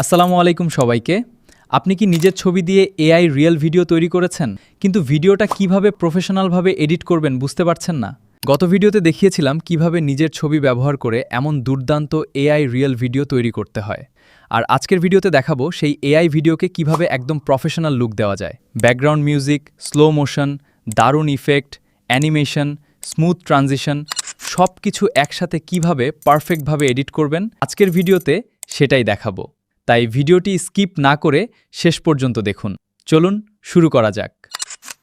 আসসালামু আলাইকুম সবাইকে। আপনি কি নিজের ছবি দিয়ে এআই রিয়েল ভিডিও তৈরি করেছেন, কিন্তু ভিডিওটা কিভাবে প্রফেশনালভাবে এডিট করবেন বুঝতে পারছেন না? গত ভিডিওতে দেখিয়েছিলাম কিভাবে নিজের ছবি ব্যবহার করে এমন দুর্দান্ত এআই রিয়েল ভিডিও তৈরি করতে হয়। আর আজকের ভিডিওতে দেখাবো সেই এআই ভিডিওকে কিভাবে একদম প্রফেশনাল লুক দেওয়া যায়। ব্যাকগ্রাউন্ড মিউজিক, স্লো মোশন, দারুণ ইফেক্ট, অ্যানিমেশন, স্মুথ ট্রানজিশন সব কিছু একসাথে কিভাবে পারফেক্টভাবে এডিট করবেন আজকের ভিডিওতে সেটাই দেখাবো। তাই ভিডিওটি স্কিপ না করে শেষ পর্যন্ত দেখুন। চলুন শুরু করা যাক।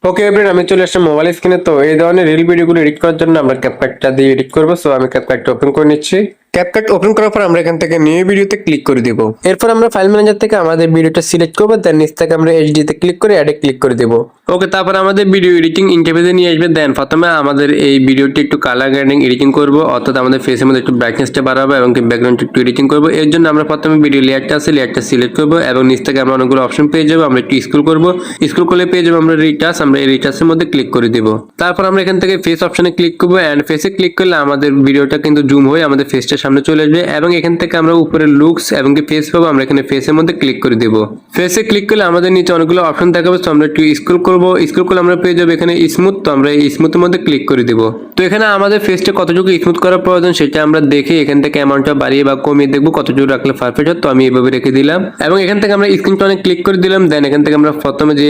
ওকে এভরিওয়ান, আমি চলে আসছি মোবাইল স্ক্রিনে। তো এই ধরনের রিল ভিডিওগুলো এডিট করার জন্য আমরা ক্যাপকাটটা দিয়ে এডিট করবো। সো আমি ক্যাপকাটটা ওপেন করে নিচ্ছি। ক্যাপকাট ওপেন করার পর আমরা এখান থেকে নিউ ভিডিওতে ক্লিক করে দিব। এরপর আমরা ফাইল ম্যানেজার থেকে আমাদের ভিডিওটা সিলেক্ট করবো, দেন নিচ থেকে আমরা এইচডি তে ক্লিক করে অ্যাডে ক্লিক করে দিব। ওকে, তারপর আমাদের ভিডিও এডিটিং ইন্টারফেসে নিয়ে আসবে। দেন প্রথমে আমাদের এই ভিডিওটি একটু কালার গ্রেডিং এডিটিং করবো, অর্থাৎ আমাদের ফেসের মধ্যে একটু ব্রাইটনেসটা বাড়াবো এবং ব্যাকগ্রাউন্ডটা একটু এডিটিং করবো। এর জন্য আমরা প্রথমে ভিডিও লেয়ারটা আছে, লেয়ারটা সিলেক্ট করবো এবং নিচ থেকে আমরা অনেকগুলো অপশন পেয়ে যাবো। আমরা একটু স্ক্রল করবো, স্ক্রল করলে পেয়ে যাবো আমরা রিটাচ। আমরা এই রিটাচের মধ্যে ক্লিক করে দিব। তারপর আমরা এখান থেকে ফেস অপশনে ক্লিক করবো এন্ড ফেসে ক্লিক করলে আমাদের ভিডিওটা কিন্তু জুম হয়ে আমাদের ফেসটার সামনে চলে আসবে এবং এখান থেকে আমরা উপরে লুকস এবং ফেস পাবো। আমরা এখানে ফেসের মধ্যে ক্লিক করে দিব। ফেসে ক্লিক করলে আমাদের নিচে অনেকগুলো অপশন দেখাবে। তো আমরা একটু স্ক্রল করবো, স্ক্রল করলে আমরা পেয়ে যাবো এখানে স্মুথ। তো আমরা এই স্মুথের মধ্যে ক্লিক করে দিব। তো এখানে আমাদের ফেসটা কতটুকু স্মুথ করার প্রয়োজন সেটা আমরা দেখে এখান থেকে অ্যামাউন্টটা বাড়িয়ে বা কমিয়ে দেখবো কতটুকু রাখলে পারফেক্ট হয়। তো আমি এইভাবে রেখে দিলাম এবং এখান থেকে আমরা স্ক্রিন টোনে ক্লিক করে দিলাম। দেন এখান থেকে আমরা প্রথমে যে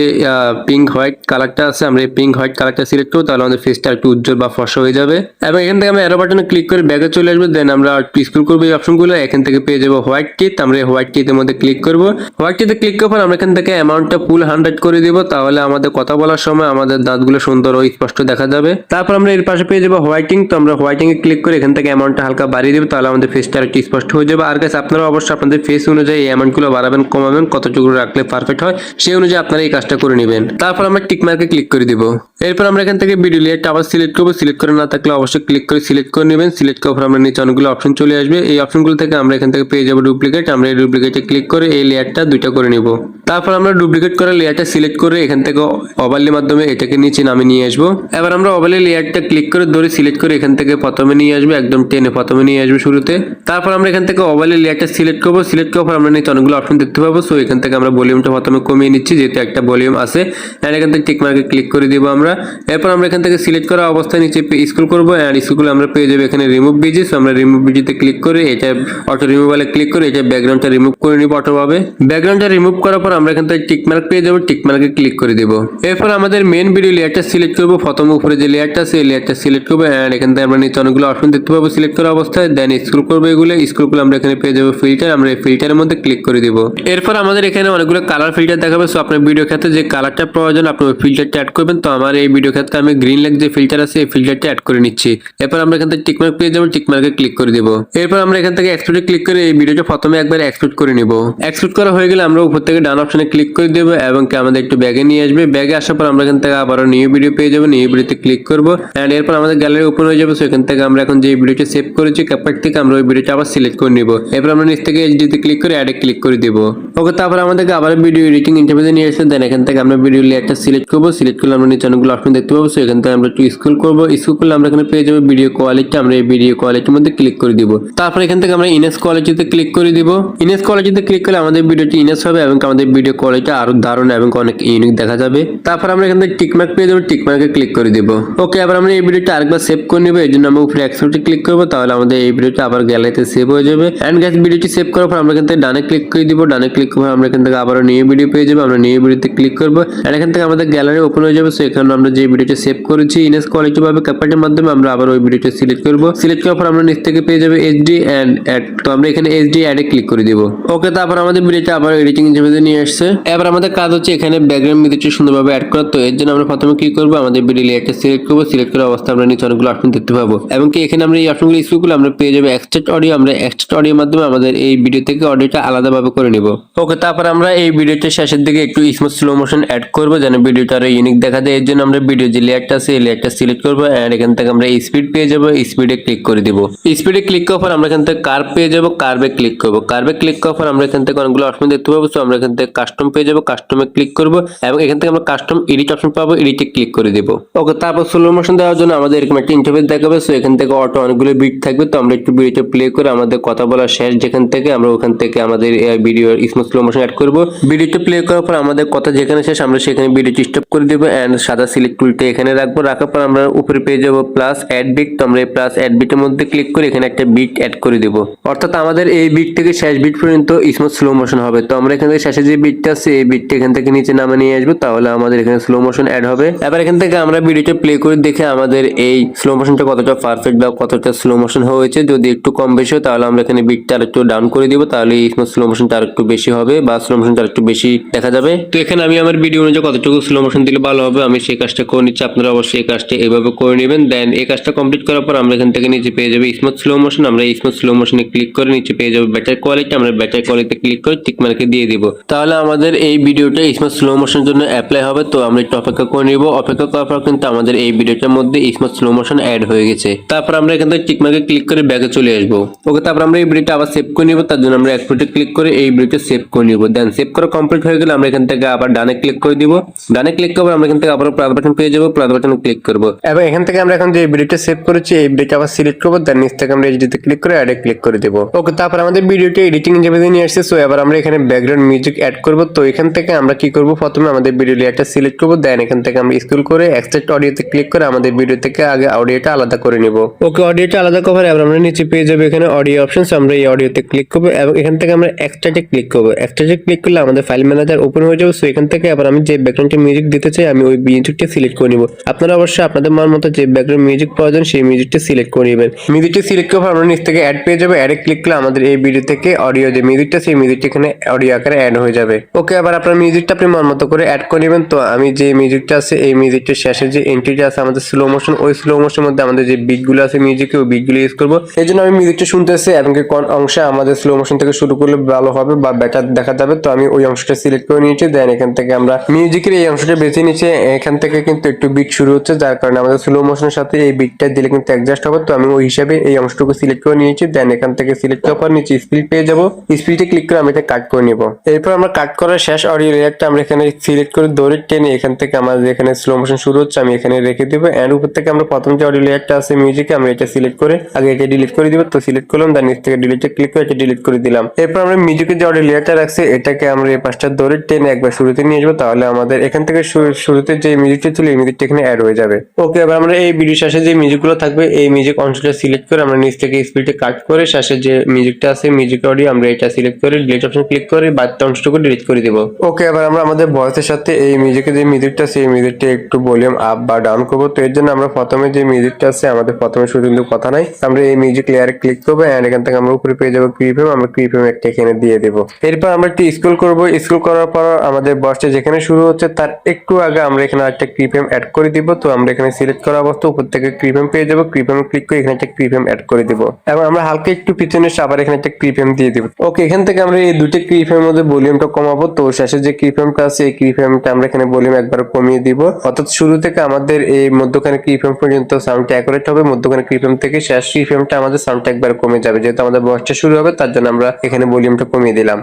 পিঙ্ক হোয়াইট কালারটা আছে, আমরা এই পিঙ্ক হোয়াইট কালারটা সিলেক্ট করবো, তাহলে আমাদের ফেসটা একটু উজ্জ্বল বা ফর্সা হয়ে যাবে। এবং এখান থেকে আমরা অ্যারো বাটনে ক্লিক করে ব্যাগে চলে আসবো। দেন আমরা একটু স্ক্রল করবো এই অপশনগুলো, এখান থেকে পেয়ে যাবো হোয়াইট টিথ। আমরা এই হোয়াইট টিথের মধ্যে ক্লিক করবো। হোয়াইট টিথে ক্লিক করার পর আমরা এখান থেকে অ্যামাউন্টটা ফুল 100 করে দিব, তাহলে আমাদের কথা বলার সময় আমাদের দাঁতগুলো সুন্দর ও স্পষ্ট দেখা যাবে। তারপর আমরা এর পাশে পেয়ে যাবো হোয়াইটিং। তো আমরা হোয়াইটিং এ ক্লিক করে এখান থেকে অ্যামাউন্টটা হালকা বাড়িয়ে দেবো, তাহলে আমাদের ফেসটা একটু স্পষ্ট হয়ে যাবে। আর গাইস, আপনারা অবশ্যই আপনাদের ফেস অনুযায়ী এই অ্যামাউন্টগুলো বাড়াবেন কমাবেন, কতটুকু রাখলে পারফেক্ট হয় সেই অনুযায়ী আপনারা এই কাজটা করে নেবেন। তারপর আমরা টিক মার্কে ক্লিক করে দিব। এরপর আমরা এখান থেকে ভিডিও লেয়ারটা আবার সিলেক্ট করবো। সিলেক্ট করে না থাকলে অবশ্যই ক্লিক করে সিলেক্ট করে নেবেন। সিলেক্ট করার পর আমরা নিচে অনেকগুলো অপশন চলে আসবে। এই অপশনগুলো থেকে আমরা এখান থেকে পেয়ে যাবো ডুপ্লিকেট। আমরা এই ডুপ্লিকেটে ক্লিক করে এই লেয়ারটা দুইটা করে নিব। তারপর আমরা ডুপ্লিকেট করে লেয়ারটা সিলেক্ট করে এখান থেকে ওভারলের মাধ্যমে এটাকে নিচে নামিয়ে নিয়ে আসবো। এবার আমরা ওভারলে লেয়ারটা ক্লিক করে ধরে সিলেক্ট করে এখান থেকে প্রথমে নিয়ে আসবো, একদম টেনে প্রথমে নিয়ে আসবো শুরুতে। তারপর আমরা এখান থেকে ওভারলে লেয়ারটা সিলেক্ট করবো। সিলেক্ট করার পর আমরা নিচে অনেকগুলো অপশন দেখতে পাবো। সো এখান থেকে আমরা ভলিউমটা প্রথমে কমিয়ে নিচ্ছি, যেহেতু একটা ভলিউম আছে। এন্ড এখান থেকে টিক মার্কে ক্লিক করে দিব আমরা। এরপর আমরা এখান থেকে সিলেক্ট করা অবস্থায় নিচে স্ক্রল করবো এন্ড স্ক্রল করলে আমরা পেয়ে যাবো এখানে রিমুভ বিজিস। আমরা রিমুভ বিজিতে ক্লিক করে এটা অটো রিমুভালে ক্লিক করে এটা ব্যাকগ্রাউন্ডটা রিমুভ করে নিব অটোভাবে। ব্যাকগ্রাউন্ডটা রিমুভ করার পর আমরা এখান থেকে টিক মার্ক পেয়ে যাবো, টিক মার্কে ক্লিক করে দিব। এরপর আমাদের মেইন ভিডিও লেয়ারটা সিলেক্ট করবো। প্রথম উপরে যে লেয়ারটা আছে এই লেয়ারটা সিলেক্ট করবো এন্ড এখান থেকে আমরা নিচে অনেকগুলো অপশন দেখতে পাবো সিলেক্ট করা অবস্থায়। দেন স্ক্রল করবো, এগুলো স্ক্রল করলে আমরা এখানে পেয়ে যাবো ফিল্টার। আমরা এই ফিল্টারের মধ্যে ক্লিক করে দিব। এরপর আমাদের এখানে অনেকগুলো কালার ফিল্টার দেখাবে। সো আপনার ভিডিও ক্ষেত্রে যে কালারটা প্রয়োজন আপনি ওই ফিল্টারটা অ্যাড করবেন। তো আমার এই ভিডিও ক্ষেত্রে আমি গ্রিন লেগ যে ফিল্টার আছে এই ফিল্টারটা অ্যাড করে নিচ্ছি। এরপর আমরা এখান থেকে টিক মার্ক পেয়ে যাবো, টিক মার্কে ক্লিক করে দিব। এরপর আমরা এখান থেকে এক্সপোর্টে ক্লিক করে এই ভিডিওটা প্রথমে একবার এক্সপোর্ট করে নিব। এক্সপোর্ট করা হয়ে গেলে আমরা উপর থেকে ডান অপশনে ক্লিক করে দেবো এবং আমাদের একটু ব্যাগে নিয়ে আসবে। ব্যাগে আসার পর আমরা এখান থেকে আবারও নিউ ভিডিও পেয়ে যাবো, নিউ ভিডিওতে ক্লিক করবো এন্ড এরপর আমাদের গ্যালারি ওপেন হয়ে যাবে। সো এখান থেকে আমরা এখন যে ভিডিওটা সেভ করেছি ক্যাপকাট থেকে আমরা ওই ভিডিওটা আবার সিলেক্ট করে নিব। এরপর আমরা নিচ থেকে এইচডি তে ক্লিক করে অ্যাডে ক্লিক করে দিব। ওকে, তারপর আমাদেরকে আবার ভিডিও এডিটিং ইন্টারফেসে নিয়ে আসবে। দেন এখান থেকে আমরা ভিডিও লেয়ারটা সিলেক্ট করবো। সিলেক্ট করলে আমরা নিচে অনেকগুলো অপশন দেখতে পাবো। সো এখান থেকে আমরা একটু স্ক্রল করবো, স্ক্রল করলে আমরা এখানে পেয়ে যাবো ভিডিও কোয়ালিটি। আমরা এই ভিডিও কোয়ালিটির মধ্যে ক্লিক করে দিব। তারপর এখান থেকে আমরা ইনেস কোয়ালিটিতে ক্লিক করে দিব। ইনেস কোয়ালিটিতে ক্লিক করলে আমাদের ভিডিওটি ইনেস হবে এবং আমাদের ভিডিও কোয়ালিটি আরো দারুণ এবং অনেক ইউনিক দেখা যাবে। তারপর আমরা এখান থেকে টিক মার্ক পেয়ে যাবো, টিক মার্কে ক্লিক করে দিব। ওকে, আবার আমরা এই ভিডিওটা আরেকবার সেভ করে নিব। এই জন্য আমরা উপরে এক্সপোর্টে ক্লিক করবো, তাহলে আমাদের এই ভিডিওটা আবার গ্যালারিতে সেভ হয়ে যাবে। এন্ড গাইস, ভিডিওটি সেভ করার পর আমরা এখান থেকে ডানে ক্লিক করে দিব। ডানে ক্লিক করে আমরা এখান থেকে আবারও নিউ ভিডিও পেয়ে যাবো। আমরা নিউ ভিডিওতে ক্লিক করবো এন্ড এখান থেকে আমাদের গ্যালারি ওপেন হয়ে যাবে। সো এখানে আমরা যে ভিডিওটা সেভ করেছি ইনেস কোয়ালিটি ভাবে ক্যাপকাটের মাধ্যমে আমরা আবার ওই ভিডিওটা সিলেক্ট করবো। সিলেক্ট করার পর আমরা নিচ থেকে পেয়ে যাবে এইচডি এন্ড অ্যাড। তো আমরা এখানে এইচডি অ্যাডে ক্লিক করে দিব। ওকে, তারপর আমাদের ভিডিওটা আবার এডিটিং ইন্টারফেসে নিয়ে আসছে। এবার আমাদের কাজ হচ্ছে এখানে ব্যাকগ্রাউন্ড মিউজিকটা সুন্দরভাবে অ্যাড করা। তো এর জন্য আমরা প্রথমে কি করবো, আমাদের ভিডিও লেয়ারটা সিলেক্ট করবো। সিলেক্ট করার অবস্থায় আমরা নিচে অনেকগুলো অপশন দেখতে পাবো এবং কি এখানে আমরা এই অপশনগুলো স্ক্রল করলে আমরা পেয়ে যাবো এক্সট্রাক্ট অডিও। আমরা এক্সট্রাক্ট অডিওর মাধ্যমে আমাদের এই ভিডিও থেকে অডিওটা আলাদাভাবে করে নিব। ওকে, তারপর আমরা এই ভিডিওটা শেষের দিকে একটু স্মুথ স্লো মোশন অ্যাড করবো যেন ভিডিওটা আরো ইউনিক দেখা যায়। এর জন্য আমরা ভিডিও যে লেয়ারটা আছে এই লেয়ারটা সিলেক্ট করবো এন্ড এখান থেকে আমরা স্পিড পেয়ে যাবো, স্পিডে ক্লিক করে দিব। স্পিডে ক্লিক ক্লিক করার পর আমরা এখান থেকে কার্ভ পেয়ে যাবো, কার্ভে ক্লিক করবো। কার্ভে ক্লিক করার পর আমরা এখান থেকে অনেকগুলো অপশন দেখতে পাবো। তো আমরা এখান থেকে কাস্টম পেয়ে যাবো, কাস্টমে ক্লিক করবো এবং এখান থেকে আমরা কাস্টম এডিট অপশন পাবো, এডিটে ক্লিক করে দিব। ওকে, তারপর স্লো মোশন দেওয়ার জন্য আমাদের এরকম একটা ইন্টারফেস দেখাবে। সো এখান থেকে অটো অনেকগুলো বিট থাকবে। তো আমরা একটু ভিডিওটা প্লে করে আমাদের কথা বলা শেষ যেখান থেকে আমরা ওখান থেকে আমাদের video smooth slow motion add করবো। ভিডিওটা প্লে করার পর আমাদের কথা যেখানে শেষ আমরা সেখানে ভিডিওটি স্টপ করে দেবো এন্ড সাদা সিলেক্ট টুলটা এখানে রাখবো। রাখার পর আমরা উপরে পেয়ে যাবো প্লাস অ্যাড বিট। তো আমরা এই প্লাস অ্যাড বিটের মধ্যে ক্লিক করে এখানে একটা বিট অ্যাড করে দেবো। অর্থাৎ আমাদের এই বিট থেকে শেষ বিট পর্যন্ত স্মুথ স্লো মোশন হবে। তো আমরা এখান থেকে শেষে যে বিটটা আছে এই বিটটা এখান থেকে নিচে নামে নিয়ে আসবো, তাহলে আমাদের এখানে স্লো মোশন অ্যাড হবে। এবার এখান থেকে আমরা ভিডিওটা প্লে করে দেখে আমাদের এই স্লো মোশনটা কতটা পারফেক্ট বা কতটা স্লো মোশন হয়েছে। যদি একটু কম বেশি হয় তাহলে আমরা এখানে বিটটা আর একটু ডাউন করে দিব, তাহলে এই স্লো মোশনটা আর একটু বেশি হবে বা স্লো মোশনটা আর একটু বেশি দেখা যাবে। তো এখানে আমি আমার ভিডিও অনুযায়ী কতটুকু স্লো মোশন দিলে ভালো হবে আমি সেই কাজটা করে নিচ্ছি। আপনারা অবশ্যই এই কাজটা এভাবে করে নেবেন। দেন এই কাজটা কমপ্লিট করার পর আমরা এখান থেকে নিচে পেয়ে যাবো স্মুথ স্লো মোশন। আমরা এই স্মুথ স্লো মোশনে ক্লিক করে নিচে পেয়ে যাবো ব্যাটার কোয়ালিটি। আমরা ব্যাটার কোয়ালিটিতে ক্লিক করে টিক মার্কে দিয়ে দিব, তাহলে আমাদের এই ভিডিওটা স্মুথ স্লো মোশনের জন্য অ্যাপ্লাই হবে। তো আমরা একটু অপেক্ষা করে নিব। অপেক্ষা করার পর কিন্তু আমাদের এই ভিডিওটার মধ্যে স্মুথ স্লো মোশন অ্যাড হয়ে গেছে। তারপর আমরা এখান থেকে টিক মার্কে ক্লিক করে ব্যাকে চলে আসবো। ওকে, তারপর আমরা এই ভিডিওটা আবার সেভ করে নিব। তার জন্য আমরা এক্সপোর্টে ক্লিক করে এই ভিডিওটা সেভ করে নিব। দেন সেভ করা কমপ্লিট হয়ে গেলে আমরা এখান থেকে আবার ডানে ক্লিক করে দিব। ডানে ক্লিক করবো আমরা এখান থেকে আবার প্লাস বাটন পেয়ে যাবো, প্লাস বাটনে ক্লিক করবো এবং এখান থেকে আমরা এখন যে ভিডিওটা সেভ করেছি এই ভিডিওটা আবার সিলেক্ট করবো। দেন নিচ থেকে আমরা এইচডিতে ক্লিক করে অ্যাডে ক্লিক করে দেবো। ওকে, তারপর আমাদের ভিডিওটা এডিটিং ইন্টারফেসে নিয়ে আসছে। সো এবার আমরা এখানে ব্যাকগ্রাউন্ড মিউজিক অ্যাড করবো। তো এখান থেকে আমরা কি করবো, প্রথমে আমাদের ভিডিও লেয়ারটা সিলেক্ট করবো। দেন এখান থেকে আমরা স্ক্রল করে এক্সট্রাক্ট অডিওতে ক্লিক করে আমাদের ভিডিও থেকে আগে অডিওটা আলাদা করে নিব। ওকে, অডিওটা আলাদা করার এবার আমরা নিচে পেয়ে যাবো এখানে অডিও অপশনস। আমরা এই অডিওতে ক্লিক করবো এবং এখান থেকে আমরা এক্সট্রাক্টে ক্লিক করবো। এক্সট্রাক্টে ক্লিক করলে আমাদের ফাইল ম্যানেজার ওপেন হয়ে যাবে। সো এখান থেকে আবার আমি যে ব্যাকগ্রাউন্ডে মিউজিক দিতে চাই আমি ওই মিউজিকটা সিলেক্ট করে নিব। আপনারা অবশ্যই আপনাদের মন মতো যে ব্যাকগ্রাউন্ড মিউজিক প্রয়োজন সেই মিউজিকটা সিলেক্ট করে নেবেন। মিউজিকটা সিলেক্ট করার পর আমরা নিচ থেকে অ্যাড পেয়ে যাবো। অ্যাডে ক্লিক করলে আমাদের এই ভিডিও থেকে অডিও যে মিউজিকটা সেই মিউজিকটা এখানে অডিও আকারে অ্যাড হয়ে যাবে। ওকে, আবার আপনার মিউজিকটা আপনি মন মতো করে অ্যাড করে নেবেন। তো আমি যে মিউজিকটা আছে এই মিউজিকটার শেষে যে এন্ট্রিটা আছে আমাদের স্লো মোশন, ওই স্লো মোশনের মধ্যে আমাদের যে বিটগুলো আছে মিউজিকে ওই বিটগুলো ইউজ করবো। এই জন্য আমি মিউজিকটা শুনতেছি এবং কোন অংশে আমাদের স্লো মোশন থেকে শুরু করলে ভালো হবে বা বেটার দেখা যাবে। তো আমি ওই অংশটা সিলেক্ট করে নিয়েছি। দেন এখান থেকে আমরা মিউজিকের এই অংশটা বেছে নিচ্ছি। এখান থেকে কিন্তু একটু বিট শুরু হচ্ছে, যার কারণে আমাদের স্লো মোশনের সাথে এই বিটটা দিলে কিন্তু অ্যাডজাস্ট হবে। তো আমি ওই হিসাবে এই অংশটুকু সিলেক্ট করে নিয়েছি। দেন এখান থেকে সিলেক্ট করার পর নিচে স্পিড পেয়ে যাবো। স্পিডে ক্লিক করে আমি এটা কাট করে নিব। এরপর আমরা কাট করার শেষ অডিও লেয়ারটা আমরা এখানে সিলেক্ট করে দৌড়ে টেনে এখান থেকে আমাদের এখানে স্লো মোশন শুরু হচ্ছে আমি এখানে রেখে দিব। এন্ড উপর থেকে আমরা প্রথম যে অডিও লেয়ারটা আছে মিউজিকে আমরা এটা সিলেক্ট করে আগে এটা ডিলিট করে দিব। তো সিলেক্ট করলাম, দেন নিচ থেকে ডিলিটে ক্লিক করে এটা ডিলিট করে দিলাম। এরপর আমরা মিউজিকের যে অডিও লেয়ারটা রাখছি এটাকে আমরা এই পাঁচটা দৌড়ে টেনে একবার শুরুতে নিয়ে আসবো, তাহলে আমাদের এখান থেকে শুরুতে যে মিউজিকটা ছিল এই মিউজিকটা এখানে অ্যাড হয়ে যাবে। ওকে, এবার আমরা এই ভিডিও শেষে যে মিউজিকগুলো থাকবে এই মিউজিক অংশটা সিলেক্ট করে আমরা নিচ থেকে স্পিডে কাট করে শেষে যে মিউজিকটা আছে মিউজিক অডিও আমরা এটা সিলেক্ট করে ডিলিট অপশন ক্লিক করে বাকি অংশটুকু ডিলিট করে দিব। ওকে, এবার আমরা আমাদের ভয়েসের সাথে এই মিউজিকের যে মিউজিকটা আছে এই মিউজিকটা একটু ভলিউম আপ বা ডাউন করবো। তো এর জন্য আমরা প্রথমে যে মিউজিকটা আছে আমাদের প্রথমে শুধু কিন্তু কথা নাই, আমরা এই মিউজিক লেয়ারে ক্লিক করবো এন্ড এখান থেকে আমরা উপরে পেয়ে যাবো প্রিভিউ। আমরা প্রিভিউ একটা এখানে দিয়ে দেবো। এরপর আমরা একটু স্ক্রল করবো। স্ক্রল করার পর আমাদের ভয়েসটা যেখানে শুরু হচ্ছে তার একটু আগে আমরা এখানে একটা প্রিভিউ অ্যাড করে দিব। তো আমরা এখানে সিলেক্ট করা অবস্থা উপর থেকে প্রিভিউ পেয়ে যাবো। প্রিভিউ ক্লিক করে এখানে একটা প্রিভিউ অ্যাড করে দিব এবং আমরা হালকা একটু পিছনে এসে আবার এখানে একটা প্রিভিউ দিয়ে দিব। ওকে, এখান থেকে আমরা এই দুটো প্রিভিউর মধ্যে ভলিউমটা কমাবো। তো শেষে যে প্রিভিউটা আছে এই প্রিভিউটা আমরা এখানে ভলিউম একবার কমিয়ে দিব। অর্থাৎ শুরু থেকে আমাদের এই মধ্যখানে প্রিভিউ পর্যন্ত সাউন্ডটা অ্যাকুরেট হবে, মধ্যখানে প্রিভিউ থেকে শেষ প্রিভিউটা আমাদের সাউন্ডটা একবার কমে যাবে। যেহেতু আমাদের ভয়েসটা শুরু হবে তার জন্য আমরা এখানে ভলিউমটা কমিয়ে দিলাম।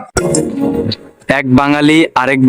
এক বাঙালি আরেক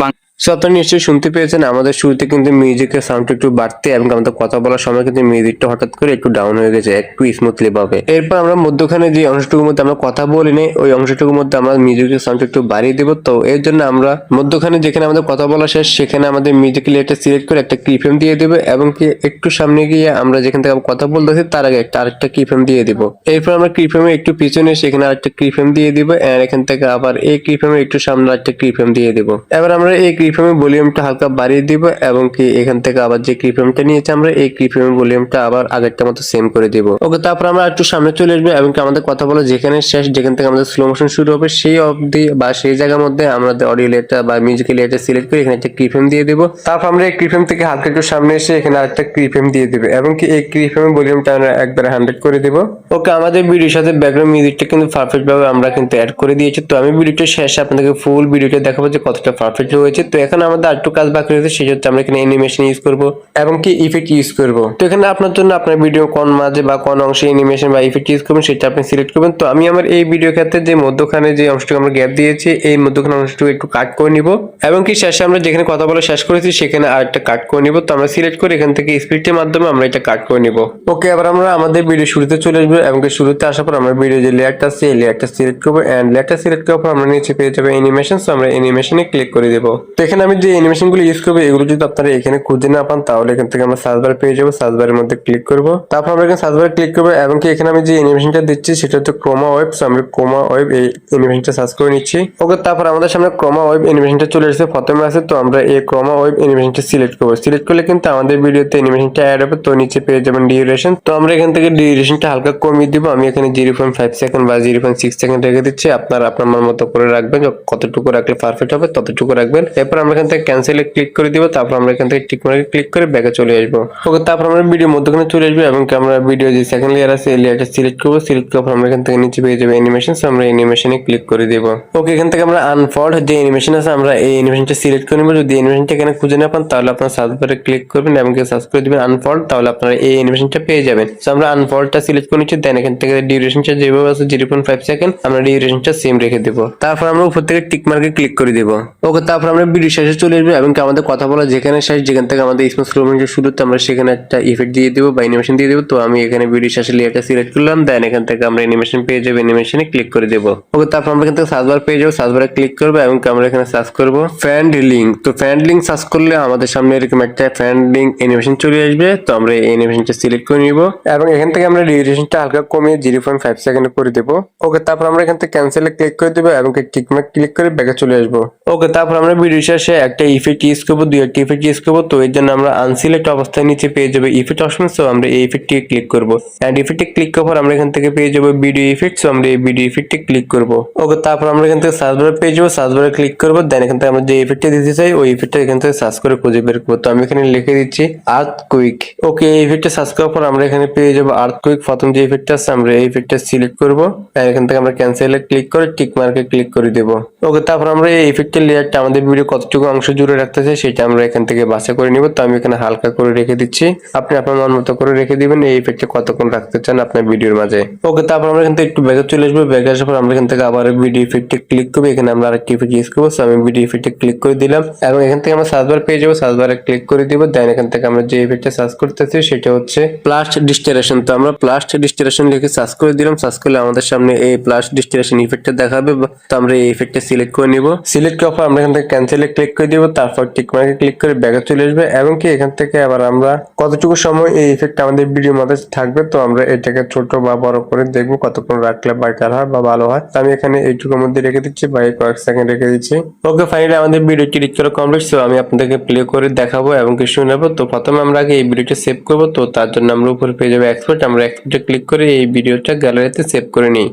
সো আপনারা নিশ্চয়ই শুনতে পেয়েছেন আমাদের শুরুতে কিন্তু মিউজিকের সাউন্ড একটু বাড়তে এবং আমাদের কথা বলার সময় কিন্তু মিউজিকটা হঠাৎ করে একটু ডাউন হয়ে গেছে একটু স্মুথলি ভাবে। এরপর আমরা মধ্যখানে যে অংশটুকুর মধ্যে আমরা কথা বলি নেই ওই অংশটুকুর মধ্যে আমরা মিউজিকের সাউন্ড একটু বাড়িয়ে দেবো। তো এর জন্য আমরা মধ্যখানে যেখানে আমাদের কথা বলা শেষ সেখানে আমাদের মিউজিক লেয়ারটা সিলেক্ট করে একটা কিফ্রেম দিয়ে দেবো এবং কি একটু সামনে গিয়ে আমরা যেখান থেকে কথা বলতেছি তার আগে আরেকটা কিফ্রেম দিয়ে দিব। এরপর আমরা কিফ্রেমে একটু পিছনে সেখানে আরেকটা কিফ্রেম দিয়ে দিব এন্ড এখান থেকে আবার এই কিফ্রেমে একটু সামনে আরেকটা কিফ্রেম দিয়ে দিব। এবার আমরা এই কিফ্রেমের ভলিউমটা হালকা বাড়িয়ে দিব এবং কি এখান থেকে আবার যে কিফ্রেমটা নিয়েছি আমরা এই কিফ্রেমের ভলিউমটা আবার আগেরটা মতো সেম করে দিব। ওকে, তারপর আমরা একটু সামনে চলে আসবো এবং কি আমাদের কথা বলা যেখানে শেষ যেখান থেকে আমাদের স্লো মোশন শুরু হবে সেই অবধি বা সেই জায়গার মধ্যে আমাদের অডিও লেয়ারটা বা মিউজিক লেয়ারটা সিলেক্ট করে এখানে একটা কিফ্রেম দিয়ে দিব। তারপর আমরা এই কিফ্রেম থেকে হালকা একটু সামনে এসে এখানে আরেকটা কিফ্রেম দিয়ে দিব এবং কি এই কিফ্রেমের ভলিউমটা আমরা একবার 100 করে দিব। ওকে, আমাদের ভিডিওর সাথে ব্যাকগ্রাউন্ড মিউজিকটা কিন্তু পারফেক্ট ভাবে আমরা কিন্তু অ্যাড করে দিয়েছি। তো আমি ভিডিওটা শেষে আপনাদেরকে ফুল ভিডিওটা দেখাবো যে কতটা পারফেক্ট হয়েছে। তো তো এখানে আমাদের আরেকটু কাজ বাকি রয়েছে, সেটা হচ্ছে আমরা এখানে অ্যানিমেশন ইউজ করব এবং কি ইফেক্ট ইউজ করব। তো এখানে আপনার জন্য আপনার ভিডিও কোন মাঝে বা কোন অংশে অ্যানিমেশন বা ইফেক্ট ইউজ করবেন সেটা আপনি সিলেক্ট করবেন। তো আমি আমার এই ভিডিও ক্ষেত্রে যে মধ্যখানে যে অংশটুকু আমরা গ্যাপ দিয়েছি এই মধ্যখানে অংশটুকু একটু কাট করে নিব এবং কি শেষে আমরা যেখানে কথা বলা শেষ করেছি সেখানে আরেকটা কাট করে নিব। তো আমরা সিলেক্ট করে এখান থেকে স্প্লিটের মাধ্যমে আমরা এটা কাট করে নিব। ওকে, আবার আমরা আমাদের ভিডিও শুরুতে চলে আসবো এবং কি শুরুতে আসার পর আমরা ভিডিও যে লেয়ারটা আছে এই লেয়ারটা সিলেক্ট করবো এন্ড লেয়ারটা সিলেক্ট করার পর আমরা নিচে পেয়ে যাবো অ্যানিমেশন। সো আমরা অ্যানিমেশনে ক্লিক করে দেব। তো এখানে আমি যে অ্যানিমেশন গুলো ইউজ করবো এগুলো যদি আপনারা এখানে খুঁজে না পান তাহলে এখান থেকে আমরা সার্চ বার পেয়ে যাবো। সার্চ বারের মধ্যে ক্লিক করবো, তারপর আমরা এখানে সার্চ বারে ক্লিক করবো এবং কি এখানে আমি যে অ্যানিমেশনটা দিচ্ছি সেটা হচ্ছে ক্রোমা ওয়েব। সো আমরা ক্রোমা ওয়েব এই অ্যানিমেশনটা সার্চ করে নিচ্ছি। ওকে, তারপর আমাদের সামনে ক্রোমা ওয়েব অ্যানিমেশনটা চলে এসেছে প্রথমে আছে। তো আমরা এই ক্রোমা ওয়েব অ্যানিমেশনটা সিলেক্ট করবো। সিলেক্ট করলে কিন্তু আমাদের ভিডিওতে অ্যানিমেশনটা অ্যাড হবে। তো নিচে পেয়ে যাবেন ডিউরেশন। তো আমরা এখান থেকে ডিউরেশনটা হালকা কমিয়ে দিব। আমি এখানে 0.5 সেকেন্ড বা 0.6 সেকেন্ড রেখে দিচ্ছি। আপনারা আপনার মন মতো করে রাখবেন, কতটুকু রাখলে পারফেক্ট হবে ততটুকু রাখবেন। এরপর আমরা এখান থেকে ক্যান্সেলে ক্লিক করে দিব। তারপর আমরা এখান থেকে টিক মার্কে ক্লিক করে ব্যাকে চলে আসবো। ওকে, তারপর আমরা ভিডিও মধ্যখানে চলে আসবো এবং আমরা ভিডিও যে সেকেন্ড লেয়ার আছে এই লেয়ারটা সিলেক্ট করবো। সিলেক্ট করার পর আমরা এখান থেকে নিচে পেয়ে যাবো অ্যানিমেশন। আমরা অ্যানিমেশনে ক্লিক করে দিব। ওকে, এখান থেকে আমরা আনফোল্ড যে অ্যানিমেশন আছে আমরা এই অ্যানিমেশনটা সিলেক্ট করে নেব। যদি অ্যানিমেশনটা এখানে খুঁজে না পান তাহলে আপনারা সার্চ বারে ক্লিক করবেন এবং সার্চ করে দিবেন আনফোল্ড, তাহলে আপনারা এই অ্যানিমেশনটা পেয়ে যাবেন। সো আমরা আনফোল্ডটা সিলেক্ট করে নিচ্ছি। দেন এখান থেকে ডিউরেশনটা যেভাবে আছে 0.5 সেকেন্ড আমরা ডিউরেশনটা সেম রেখে দেব। তারপর আমরা উপর থেকে টিক মার্কে ক্লিক করে দেব। ওকে, তারপর আমরা ভিডিও শেষে চলে আসবো এবং আমাদের কথা বলা যেখানে শেষ যেখান থেকে আমাদের স্মুথ স্লো মোশন শুরুতে আমরা সেখানে একটা ইফেক্ট দিয়ে দেবো বা অ্যানিমেশন দিয়ে দেবো। তো আমি এখানে ভিডিও শেষে লেয়ারটা সিলেক্ট করলাম। দেন এখান থেকে আমরা অ্যানিমেশন পেয়ে যাবো, অ্যানিমেশনে ক্লিক করে দেবো। ওকে, তারপর আমরা এখান থেকে সার্চ বার পেয়ে যাবো। সার্চ বারে ক্লিক করবো এবং আমরা এখানে সার্চ করবো ফ্যান্ড লিঙ্ক। তো ফ্যান্ড লিঙ্ক সার্চ করলে আমাদের সামনে এরকম একটা ফ্যান্ড লিঙ্ক অ্যানিমেশন চলে আসবে। তো আমরা এই অ্যানিমেশনটা সিলেক্ট করে নিব এবং এখান থেকে আমরা ডিউরেশনটা হালকা কমিয়ে 0.5 সেকেন্ড করে দেবো। ওকে, তারপর আমরা এখান থেকে ক্যান্সেলে ক্লিক করে দেবো এবং টিক মার্ক ক্লিক করে ব্যাকে চলে আসবো। ওকে, তারপর আমরা ভিডিও শেষে একটা ইফেক্ট ইউজ করবো, একটা ইফেক্ট ইউজ করবো। তো এর জন্য আমরা আনসিলেক্ট অবস্থায় নিচে পেয়ে যাবো ইফেক্ট অপশন। সো আমরা এই ইফেক্টে ক্লিক করবো এন্ড ইফেক্টে ক্লিক করার পর আমরা এখান থেকে পেয়ে যাবো ভিডিও ইফেক্ট। সো আমরা এই ভিডিও ইফেক্টে ক্লিক করবো। ওকে, তারপর আমরা এখান থেকে সার্চ বারে পেয়ে যাবো। সার্চ বারে ক্লিক করবো। দেন এখান থেকে আমরা যে ইফেক্টটা দিতে চাই ওই ইফেক্টটা এখান থেকে সার্চ করে খুঁজে বের করবো। তো আমি এখানে লিখে দিচ্ছি আর্থকুইক। ওকে, এই ইফেক্টটা সার্চ করার পর আমরা এখানে পেয়ে যাবো আর্থকুইক। প্রথম যে ইফেক্টটা আছে আমরা এই ইফেক্টটা সিলেক্ট করবো। এখান থেকে আমরা ক্যান্সেলে ক্লিক করে টিক মার্কে ক্লিক করে দেবো। ওকে, তারপর আমরা এই ইফেক্টের লেয়ারটা আমাদের ভিডিও কতটুকু অংশ জুড়ে রাখতে চাই সেটা আমরা এখান থেকে বাছাই করে নিব। তো আমি এখানে হালকা করে রেখে দিচ্ছি, আপনি আপনার মন মতো করে রেখে দিবেন এই ইফেক্টটা কতক্ষণ রাখতে চান আপনার ভিডিওর মাঝে। ওকে, তারপর আমরা এখান থেকে একটু ব্যাকে চলে আসবো। ব্যাকে আসার পর আমরা এখান থেকে আবার ভিডিও ইফেক্টে ক্লিক করবো। এখানে আমরা আরেকটি ইফেক্ট ইউজ করবো। সো আমি ভিডিও ইফেক্টে ক্লিক করে দিলাম এবং এখান থেকে আমরা সার্চ বার পেয়ে যাবো। সার্চ বারে ক্লিক করে দিব। দেন এখান থেকে আমরা যে ইফেক্টটা সার্চ করতেছি সেটা হচ্ছে প্লাস্ট ডিস্টারেশন। তো আমরা প্লাস্ট ডিস্টারেশন লিখে সার্চ করে দিলাম। সার্চ করলে আমাদের সামনে এই প্লাস্ট ডিস্টারেশন ইফেক্টটা দেখাবে। তো আমরা এই ইফেক্টটা সিলেক্ট করে নিব। সিলেক্ট করার পর আমরা এখান থেকে ক্যান্সেলে ক্লিক করে দিব। তারপর টিক মার্কে ক্লিক করে ব্যাকে চলে আসবে এবং কি এখান থেকে আবার আমরা কতটুকু সময় এই ইফেক্ট আমাদের ভিডিওর মধ্যে থাকবে। তো আমরা এটাকে ছোট বা বড় করে দেখবো কতক্ষণ রাখলে বেটার হয় বা ভালো হয়। তো আমি এখানে এইটুকুর মধ্যে রেখে দিচ্ছি বা কয়েক সেকেন্ড রেখে দিচ্ছি। ওকে, ফাইনালি আমাদের ভিডিওটি এডিট করা কমপ্লিট। সো আমি আপনাদেরকে প্লে করে দেখাবো এবং কি শুনাবো। তো প্রথমে আমরা আগে এই ভিডিওটা সেভ করবো। তো তার জন্য আমরা উপরে পেয়ে যাবো এক্সপোর্ট। আমরা এক্সপোর্টে ক্লিক করে এই ভিডিওটা গ্যালারিতে সেভ করে নিই।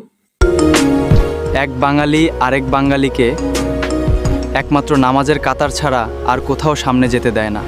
এক বাঙালি আরেক বাঙালিকে একমাত্র নামাজের কাতার ছাড়া আর কোথাও সামনে যেতে দেয় না।